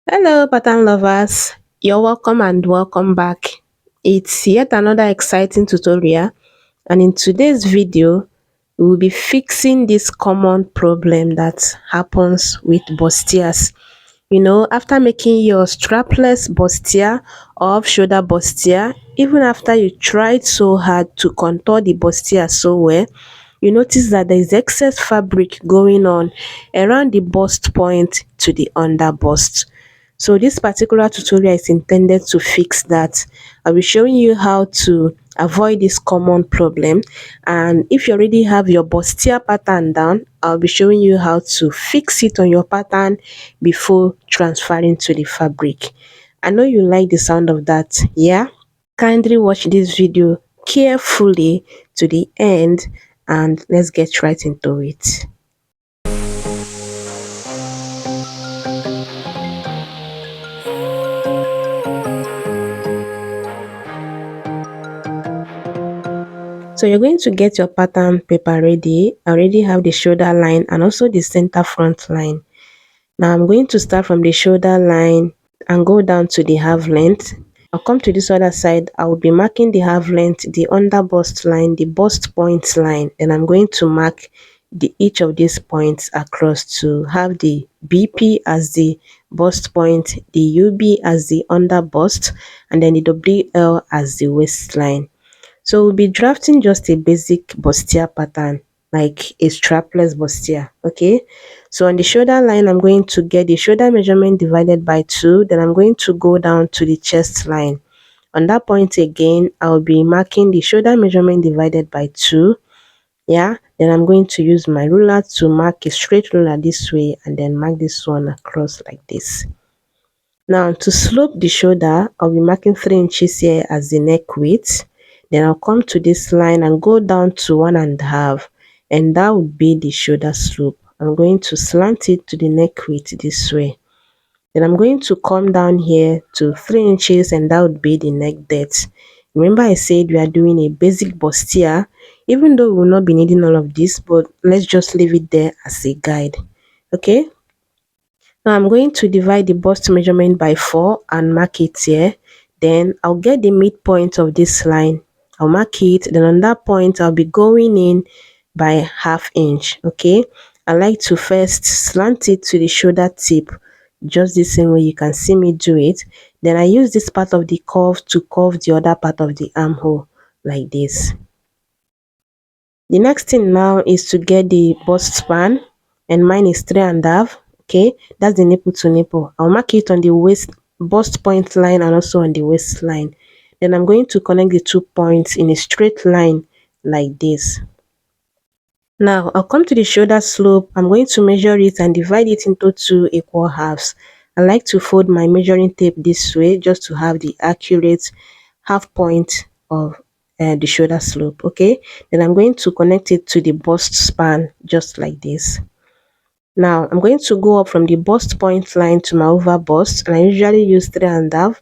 Hello, pattern lovers. You're welcome and welcome back. It's yet another exciting tutorial, and in today's video, we will be fixing this common problem that happens with bustiers. After making your strapless bustier or off-shoulder bustier, even after you tried so hard to contour the bustier so well, you notice that there is excess fabric going on around the bust point to the under bust. So this particular tutorial is intended to fix that. I'll be showing you how to avoid this common problem, and if you already have your bustier pattern down, I'll be showing you how to fix it on your pattern before transferring to the fabric. I know you like the sound of that, yeah? Kindly watch this video carefully to the end and let's get right into it. So you're going to get your pattern paper ready. I already have the shoulder line and also the center front line. Now I'm going to start from the shoulder line and go down to the half length. I'll come to this other side. I will be marking the half length, the under bust line, the bust point line. Then I'm going to mark each of these points across to have the BP as the bust point, the UB as the under bust, and then the WL as the waistline. So we'll be drafting just a basic bustier pattern, like a strapless bustier. Okay, so on the shoulder line, I'm going to get the shoulder measurement divided by 2. Then I'm going to go down to the chest line. On that point again, I'll be marking the shoulder measurement divided by 2. Yeah, then I'm going to use my ruler to mark a straight ruler this way and then mark this one across like this. Now to slope the shoulder, I'll be marking 3 inches here as the neck width. Then I'll come to this line and go down to 1.5, and that would be the shoulder slope. I'm going to slant it to the neck width this way. Then I'm going to come down here to 3 inches, and that would be the neck depth. Remember I said we are doing a basic bustier, even though we will not be needing all of this, but let's just leave it there as a guide. Okay, now I'm going to divide the bust measurement by 4 and mark it here. Then I'll get the midpoint of this line. I'll mark it. Then on that point, I'll be going in by 1/2 inch. Okay, I like to first slant it to the shoulder tip, just the same way you can see me do it. Then I use this part of the curve to curve the other part of the armhole like this. The next thing now is to get the bust span, and mine is 3.5. Okay, that's the nipple to nipple. I'll mark it on the waist bust point line and also on the waistline. Then I'm going to connect the 2 points in a straight line like this. Now I'll come to the shoulder slope. I'm going to measure it and divide it into 2 equal halves. I like to fold my measuring tape this way just to have the accurate half point of the shoulder slope. Okay, then I'm going to connect it to the bust span just like this. Now I'm going to go up from the bust point line to my over bust, and I usually use 3.5.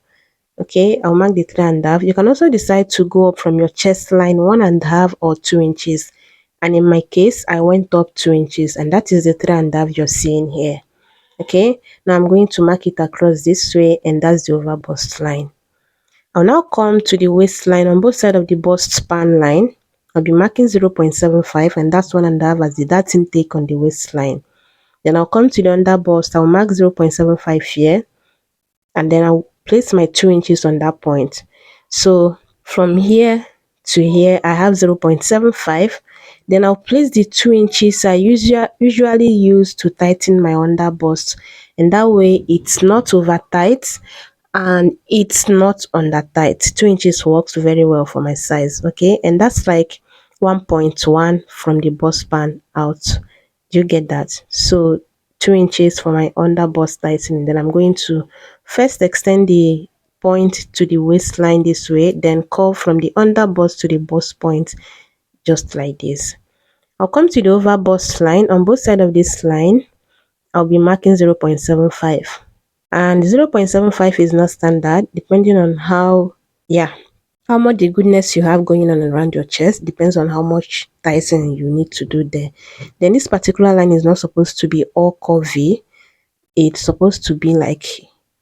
Okay, I'll mark the 3.5. You can also decide to go up from your chest line 1.5 or 2 inches, and in my case I went up 2 inches, and that is the 3.5 you're seeing here. Okay, now I'm going to mark it across this way, and that's the over bust line. I'll now come to the waistline on both sides of the bust span line. I'll be marking 0.75, and that's 1.5 as the dart intake on the waistline. Then I'll come to the under bust. I'll mark 0.75 here, and then I'll place my 2 inches on that point. So from here to here, I have 0.75. Then I'll place the 2 inches I usually use to tighten my under bust, and that way it's not over tight and it's not under tight. 2 inches works very well for my size. Okay, and that's like 1.1 from the bust span out. Do you get that? So 2 inches for my under bust tightening. Then I'm going to first extend the point to the waistline this way, then curve from the under bust to the bust point just like this. I'll come to the over bust line. On both sides of this line, I'll be marking 0.75. And 0.75 is not standard, depending on how much the goodness you have going on around your chest depends on how much tightening you need to do there. Then this particular line is not supposed to be all curvy. It's supposed to be like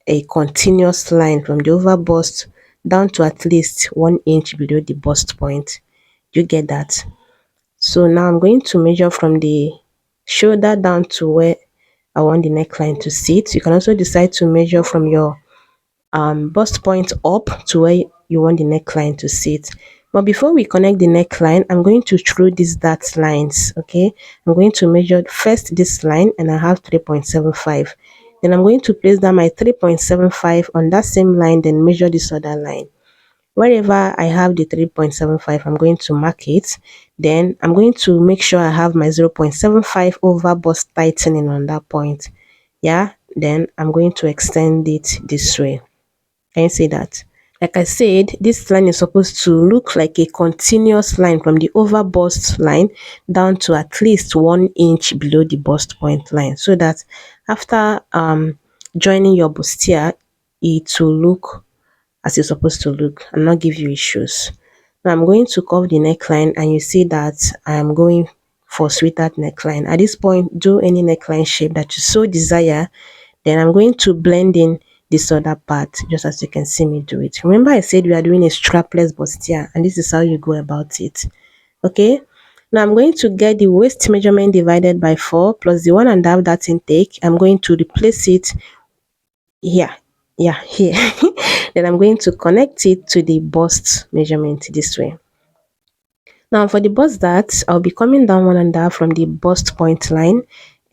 a continuous line from the over bust down to at least 1 inch below the bust point. You get that? So now I'm going to measure from the shoulder down to where I want the neckline to sit. You can also decide to measure from your bust point up to where you want the neckline to sit. But before we connect the neckline, I'm going to through these dart lines. Okay, I'm going to measure first this line, and I have 3.75. Then I'm going to place down my 3.75 on that same line, then measure this other line. Wherever I have the 3.75, I'm going to mark it. Then I'm going to make sure I have my 0.75 over bust tightening on that point. Yeah, then I'm going to extend it this way. Can you see that? Like I said, this line is supposed to look like a continuous line from the over bust line down to at least 1 inch below the bust point line, so that after joining your bustier, it will look as it's supposed to look and not give you issues. Now I'm going to curve the neckline, and you see that I'm going for sweetheart neckline. At this point, do any neckline shape that you so desire. Then I'm going to blend in this other part, just as you can see me do it. Remember, I said we are doing a strapless bustier, and this is how you go about it. Okay, now I'm going to get the waist measurement divided by 4 plus the 1.5 that intake. I'm going to replace it here, yeah, here. Then I'm going to connect it to the bust measurement this way. Now for the bust dart, I'll be coming down 1.5 from the bust point line,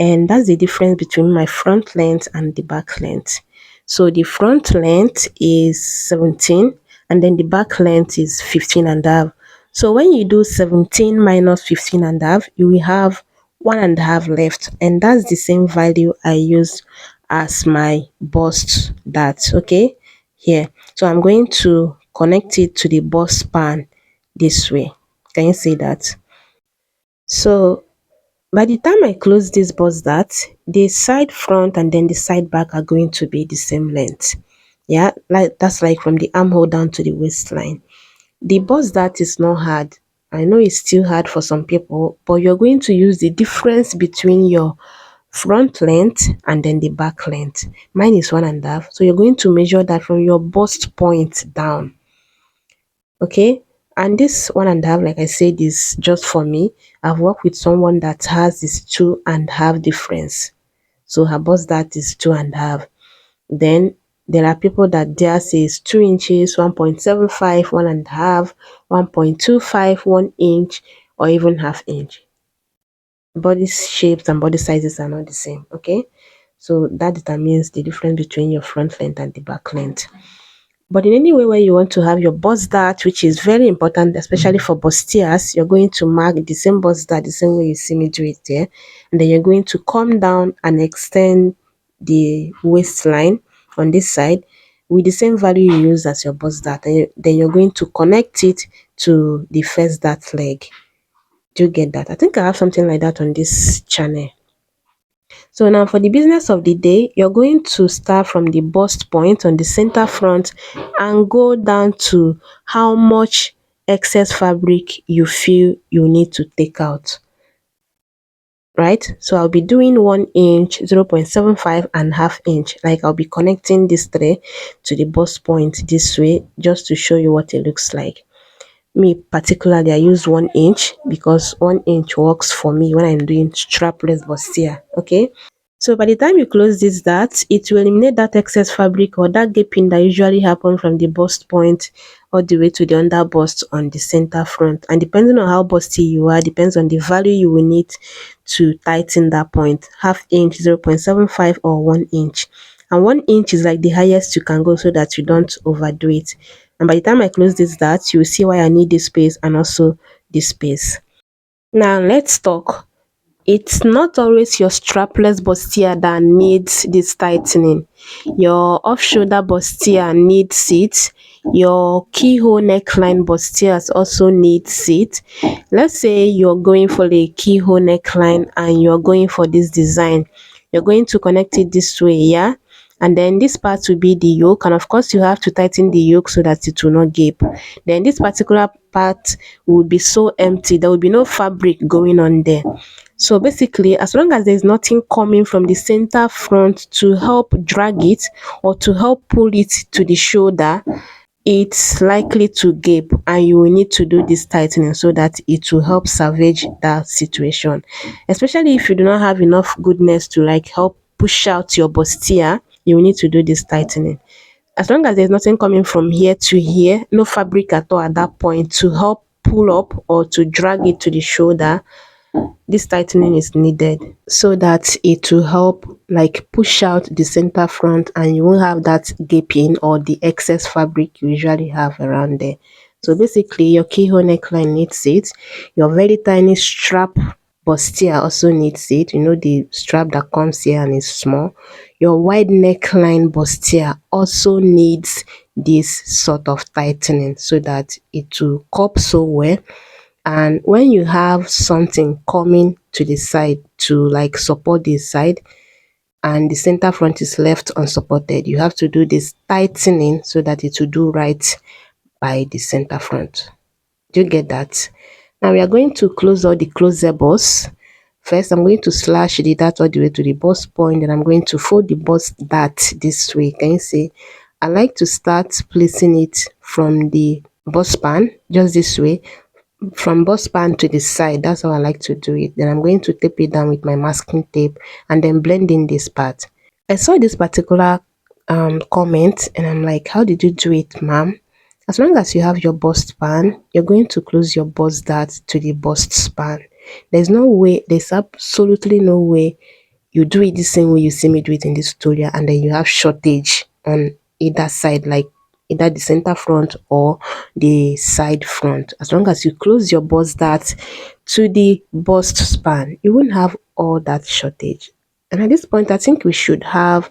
and that's the difference between my front length and the back length. So the front length is 17, and then the back length is 15.5. So when you do 17 minus 15.5, you will have 1.5 left, and that's the same value I used as my bust dart. Okay, here. So I'm going to connect it to the bust span this way. Can you see that? So by the time I close this bust dart, the side front and then the side back are going to be the same length. Yeah, like that's like from the armhole down to the waistline. The bust dart is not hard. I know it's still hard for some people, but you're going to use the difference between your front length and then the back length. Mine is 1.5, so you're going to measure that from your bust point down. Okay, and this 1.5, like I said, is just for me. I've worked with someone that has this 2.5 difference, so her bust that is 2.5. Then there are people that theirs is 2 inches, 1.75, 1.5, 1.25, 1 inch, or even half inch. Body shapes and body sizes are not the same. Okay, so that determines the difference between your front length and the back length. But in any way where you want to have your bust dart, which is very important, especially for bustiers, you're going to mark the same bust dart the same way you see me do it there. And then you're going to come down and extend the waistline on this side with the same value you use as your bust dart. And then you're going to connect it to the first dart leg. Do you get that? I think I have something like that on this channel. So now for the business of the day, you're going to start from the bust point on the center front and go down to how much excess fabric you feel you need to take out. Right? So I'll be doing 1 inch, 0.75 and half inch. Like I'll be connecting this tray to the bust point this way just to show you what it looks like. Me particularly, I use 1 inch because 1 inch works for me when I'm doing strapless bustier. Okay, so by the time you close this dart, it will eliminate that excess fabric or that gaping that usually happen from the bust point all the way to the under bust on the center front. And depending on how busty you are, depends on the value you will need to tighten that point. Half inch, 0.75 or 1 inch. And 1 inch is like the highest you can go so that you don't overdo it. And by the time I close this dart, you will see why I need this space and also this space. Now let's talk. It's not always your strapless bustier that needs this tightening. Your off-shoulder bustier needs it. Your keyhole neckline bustiers also needs it. Let's say you're going for a keyhole neckline and you're going for this design. You're going to connect it this way, yeah? and then this part will be the yoke, and of course you have to tighten the yoke so that it will not gape. Then this particular part will be so empty, there will be no fabric going on there. So basically, as long as there's nothing coming from the center front to help drag it or to help pull it to the shoulder, it's likely to gape, and you will need to do this tightening so that it will help salvage that situation. Especially if you do not have enough goodness to like help push out your bustier, you will need to do this tightening. As long as there's nothing coming from here to here, no fabric at all at that point to help pull up or to drag it to the shoulder, this tightening is needed so that it will help like push out the center front, and you won't have that gaping or the excess fabric you usually have around there. So basically your keyhole neckline needs it, your very tiny strap bustier also needs it, you know, the strap that comes here and is small. Your wide neckline bustier also needs this sort of tightening so that it will cup so well. And when you have something coming to the side to like support this side and the center front is left unsupported, you have to do this tightening so that it will do right by the center front. Do you get that? Now we are going to close all the closables. First, I'm going to slash the dart all the way to the bust point, and I'm going to fold the bust dart this way. Can you see? I like to start placing it from the bust span, just this way, from bust band to the side. That's how I like to do it. Then I'm going to tape it down with my masking tape and then blend in this part. I saw this particular comment and I'm like, how did you do it, ma'am? As long as you have your bust span, you're going to close your bust dart to the bust span. There's absolutely no way you do it the same way you see me do it in this tutorial and then you have shortage on either side, like either the center front or the side front. As long as you close your bust dart to the bust span, you won't have all that shortage. And at this point, I think we should have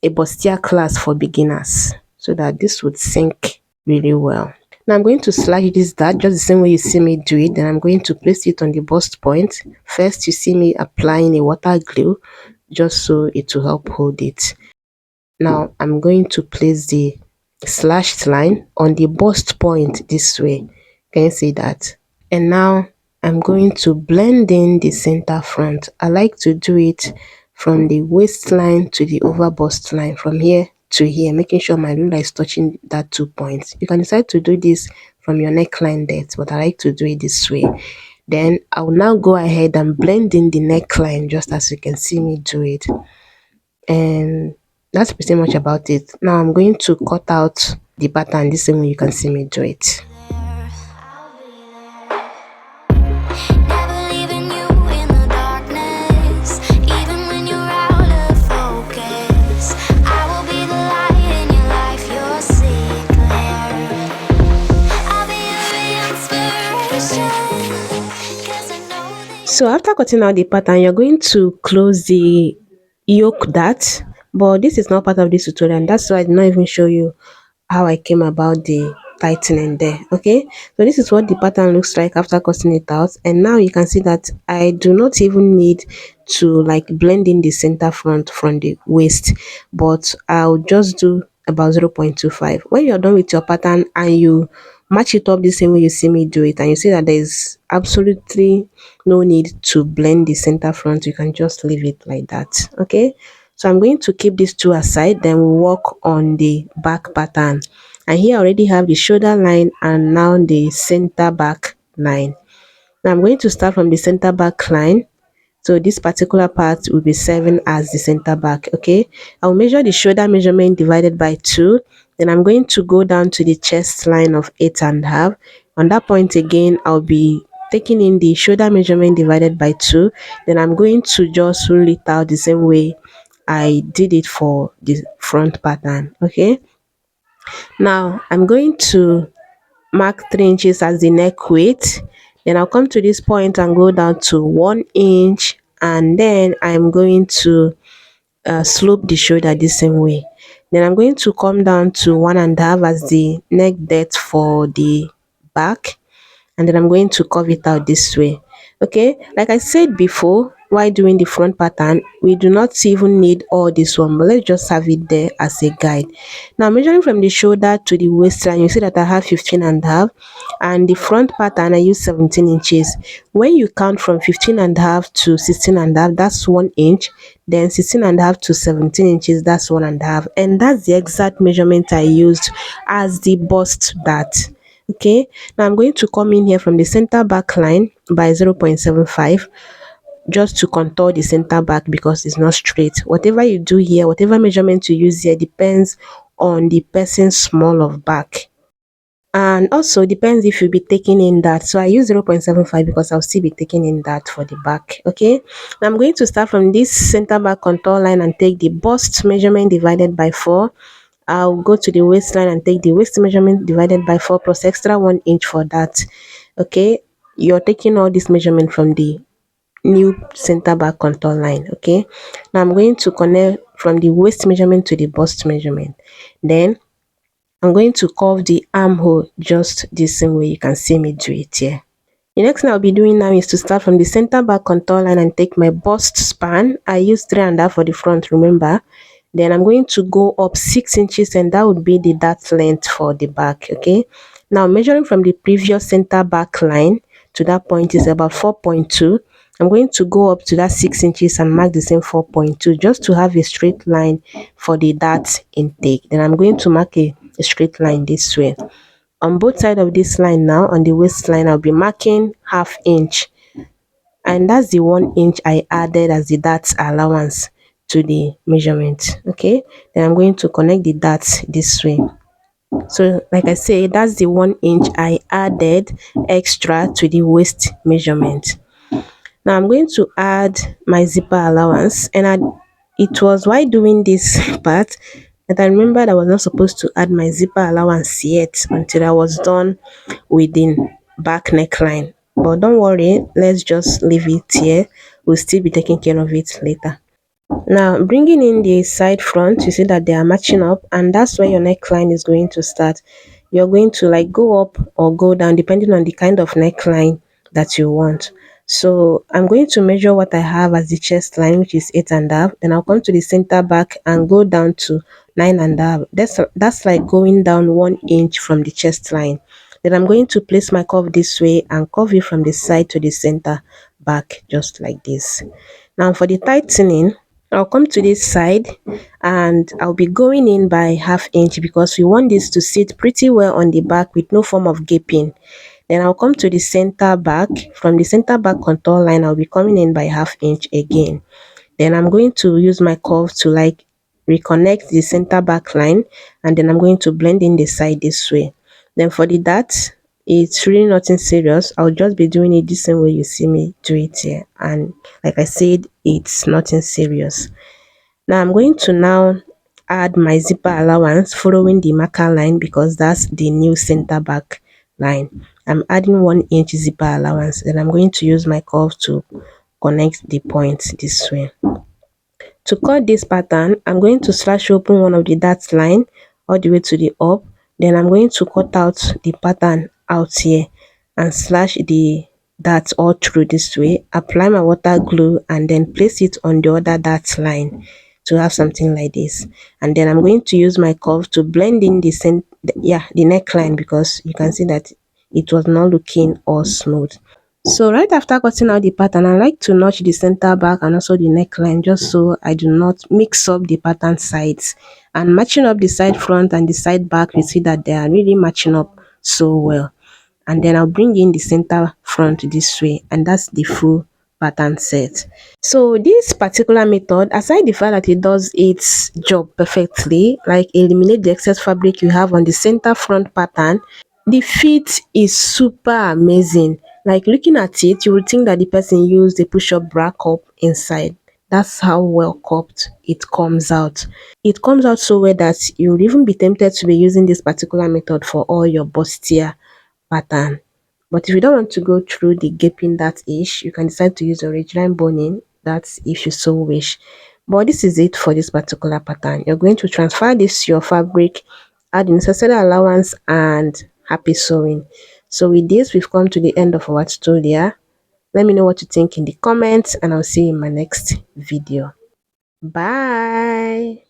a bustier class for beginners so that this would sync really well. Now I'm going to slash this dart just the same way you see me do it. Then I'm going to place it on the bust point. First, you see me applying a water glue just so it will help hold it. Now I'm going to place the slashed line on the bust point this way. Can you see that? And now I'm going to blend in the center front. I like to do it from the waistline to the over bust line, from here to here, making sure my ruler is touching that 2 points. You can decide to do this from your neckline depth, but I like to do it this way. Then I will now go ahead and blend in the neckline just as you can see me do it. And that's pretty much about it. Now I'm going to cut out the pattern the same way you can see me do it. So after cutting out the pattern, you're going to close the yoke dart, but this is not part of this tutorial, and that's why I did not even show you how I came about the tightening there. Okay, so this is what the pattern looks like after cutting it out, and now you can see that I do not even need to like blend in the center front from the waist, but I'll just do about 0.25. When you're done with your pattern and you match it up the same way you see me do it, and you see that there is absolutely no need to blend the center front, you can just leave it like that. Okay, so I'm going to keep these two aside, then we'll work on the back pattern. And here I already have the shoulder line and now the center back line. Now I'm going to start from the center back line. So this particular part will be serving as the center back. Okay, I'll measure the shoulder measurement divided by 2. Then I'm going to go down to the chest line of 8.5. On that point again, I'll be taking in the shoulder measurement divided by 2. Then I'm going to just rule it out the same way I did it for the front pattern. Okay, now I'm going to mark 3 inches as the neck weight. Then I'll come to this point and go down to 1 inch, and then I'm going to slope the shoulder the same way. Then I'm going to come down to 1.5 as the neck depth for the back, and then I'm going to curve it out this way. Okay, like I said before, while doing the front pattern, we do not even need all this one, but let's just have it there as a guide. Now measuring from the shoulder to the waistline, you see that I have 15 and a half, and the front pattern I use 17 inches. When you count from 15 and a half to 16 and a half, that's 1 inch. Then 16 and a half to 17 inches, that's 1.5, and that's the exact measurement I used as the bust dart. Okay, now I'm going to come in here from the center back line by 0.75, just to contour the center back because it's not straight. Whatever you do here, whatever measurement you use here, depends on the person's small of back, and also depends if you'll be taking in that. So I use 0.75 because I'll still be taking in that for the back. Okay, now I'm going to start from this center back contour line and take the bust measurement divided by 4. I'll go to the waistline and take the waist measurement divided by 4 plus extra 1 inch for that. Okay, you're taking all this measurement from the new center back contour line. Okay, now I'm going to connect from the waist measurement to the bust measurement. Then I'm going to curve the armhole just the same way you can see me do it here. The next thing I'll be doing now is to start from the center back contour line and take my bust span. I use 3.5 for the front, remember. Then I'm going to go up 6 inches, and that would be the dart length for the back. Okay, now measuring from the previous center back line to that point is about 4.2. I'm going to go up to that 6 inches and mark the same 4.2 just to have a straight line for the dart intake. Then I'm going to mark a straight line this way. On both sides of this line now, on the waistline, I'll be marking ½ inch, and that's the 1 inch I added as the dart allowance to the measurement. Okay, then I'm going to connect the darts this way. So like I say, that's the 1 inch I added extra to the waist measurement. Now I'm going to add my zipper allowance, and it was while doing this part that I remembered I was not supposed to add my zipper allowance yet until I was done with the back neckline. But don't worry, let's just leave it here. We'll still be taking care of it later. Now bringing in the side front, you see that they are matching up, and that's where your neckline is going to start. You're going to like go up or go down depending on the kind of neckline that you want. So I'm going to measure what I have as the chest line, which is 8.5. Then I'll come to the center back and go down to 9.5. That's like going down 1 inch from the chest line. Then I'm going to place my curve this way and curve it from the side to the center back, just like this. Now for the tightening, I'll come to this side and I'll be going in by ½ inch because we want this to sit pretty well on the back with no form of gaping. Then I'll come to the center back. From the center back contour line, I'll be coming in by ½ inch again. Then I'm going to use my curve to like reconnect the center back line, and then I'm going to blend in the side this way. Then for the dart, it's really nothing serious. I'll just be doing it the same way you see me do it here, and like I said, it's nothing serious. Now I'm going to now add my zipper allowance following the marker line because that's the new center back line. I'm adding 1 inch zipper allowance, then I'm going to use my curve to connect the points this way. To cut this pattern, I'm going to slash open one of the dart line all the way to the up. Then I'm going to cut out the pattern out here and slash the dart all through this way. Apply my water glue and then place it on the other dart line to have something like this. And then I'm going to use my curve to blend in the the neckline because you can see that it was not looking all smooth. So right after cutting out the pattern, I like to notch the center back and also the neckline just so I do not mix up the pattern sides. And matching up the side front and the side back, you see that they are really matching up so well. And then I'll bring in the center front this way, and that's the full pattern set. So this particular method, aside the fact that it does its job perfectly, like eliminate the excess fabric you have on the center front pattern, the fit is super amazing. Like looking at it, you would think that the person used a push-up bra cup inside. That's how well cupped it comes out. It comes out so well that you would even be tempted to be using this particular method for all your bustier pattern. But if you don't want to go through the gaping that ish, you can decide to use original boning. That's if you so wish. But this is it for this particular pattern. You're going to transfer this to your fabric, add the necessary allowance, and happy sewing. So with this, we've come to the end of our tutorial. Let me know what you think in the comments, and I'll see you in my next video. Bye.